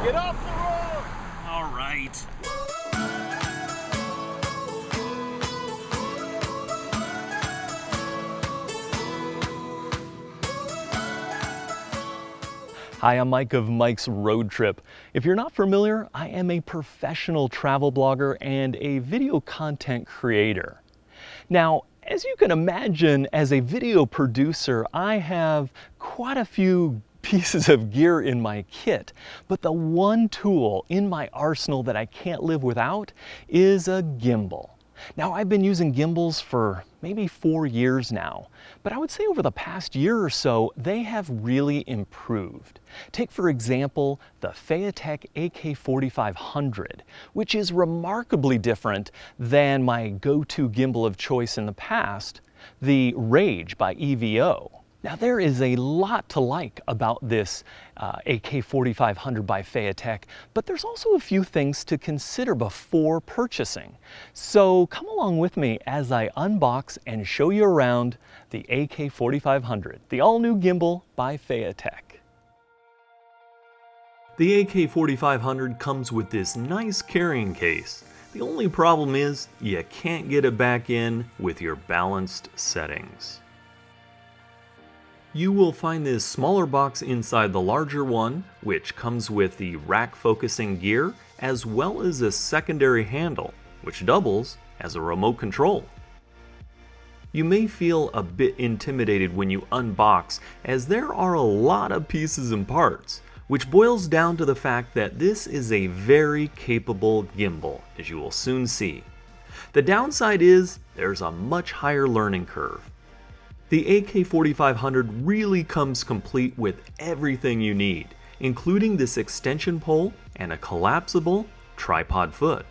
Get off the road! All right. Hi, I'm Mike of Mike's Road Trip. If you're not familiar, I am a professional travel blogger and a video content creator. Now, as you can imagine, as a video producer, I have quite a few pieces of gear in my kit, but the one tool in my arsenal that I can't live without is a gimbal. Now, I've been using gimbals for maybe 4 years now, but I would say over the past year or so, they have really improved. Take, for example, the FeiyuTech AK4500, which is remarkably different than my go-to gimbal of choice in the past, the Rage by EVO. Now, there is a lot to like about this AK4500 by FeiyuTech, but there's also a few things to consider before purchasing. So come along with me as I unbox and show you around the AK4500, the all-new gimbal by FeiyuTech. The AK4500 comes with this nice carrying case. The only problem is you can't get it back in with your balanced settings. You will find this smaller box inside the larger one, which comes with the rack focusing gear, as well as a secondary handle, which doubles as a remote control. You may feel a bit intimidated when you unbox, as there are a lot of pieces and parts, which boils down to the fact that this is a very capable gimbal, as you will soon see. The downside is there's a much higher learning curve. The AK4500 really comes complete with everything you need, including this extension pole and a collapsible tripod foot.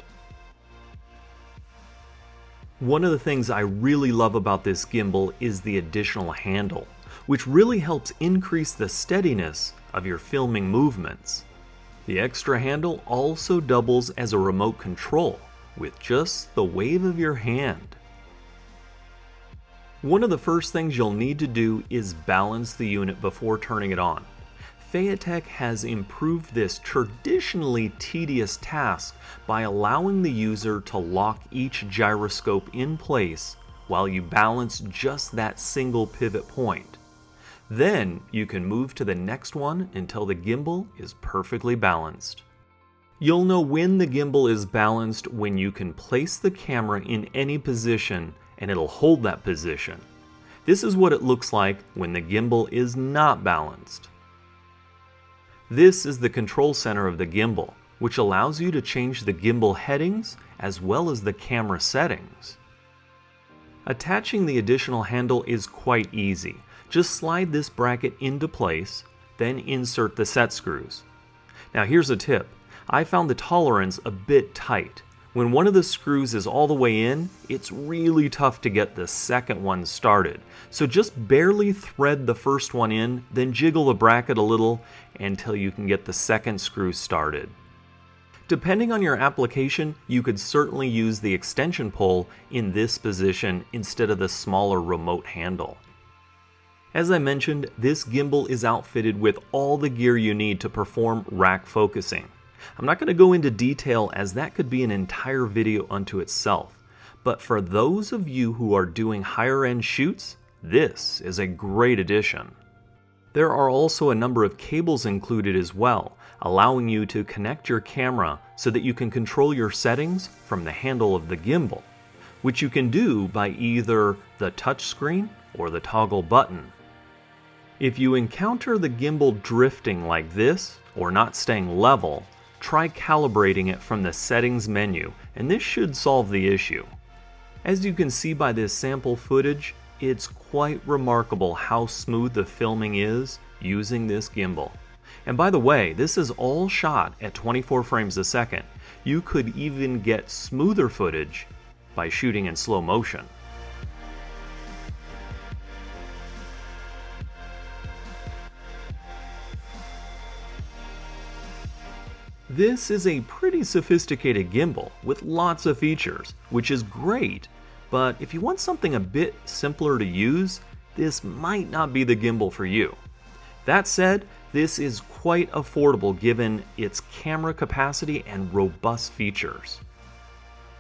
One of the things I really love about this gimbal is the additional handle, which really helps increase the steadiness of your filming movements. The extra handle also doubles as a remote control with just the wave of your hand. One of the first things you'll need to do is balance the unit before turning it on. FeiyuTech has improved this traditionally tedious task by allowing the user to lock each gyroscope in place while you balance just that single pivot point. Then you can move to the next one until the gimbal is perfectly balanced. You'll know when the gimbal is balanced when you can place the camera in any position and it'll hold that position. This is what it looks like when the gimbal is not balanced. This is the control center of the gimbal, which allows you to change the gimbal headings as well as the camera settings. Attaching the additional handle is quite easy. Just slide this bracket into place, then insert the set screws. Now here's a tip. I found the tolerance a bit tight. When one of the screws is all the way in, it's really tough to get the second one started. So just barely thread the first one in, then jiggle the bracket a little until you can get the second screw started. Depending on your application, you could certainly use the extension pole in this position instead of the smaller remote handle. As I mentioned, this gimbal is outfitted with all the gear you need to perform rack focusing. I'm not going to go into detail as that could be an entire video unto itself, but for those of you who are doing higher end shoots, this is a great addition. There are also a number of cables included as well, allowing you to connect your camera so that you can control your settings from the handle of the gimbal, which you can do by either the touchscreen or the toggle button. If you encounter the gimbal drifting like this or not staying level, try calibrating it from the settings menu, and this should solve the issue. As you can see by this sample footage, it's quite remarkable how smooth the filming is using this gimbal. And by the way, this is all shot at 24 frames a second. You could even get smoother footage by shooting in slow motion. This is a pretty sophisticated gimbal with lots of features, which is great, but if you want something a bit simpler to use, this might not be the gimbal for you. That said, This is quite affordable given its camera capacity and robust features.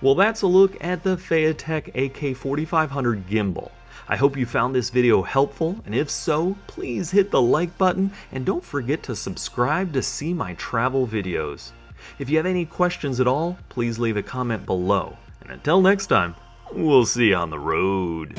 Well, that's a look at the FeiyuTech AK4500 gimbal. I hope you found this video helpful, and if so, please hit the like button and don't forget to subscribe to see my travel videos. If you have any questions at all, please leave a comment below. And until next time, we'll see you on the road.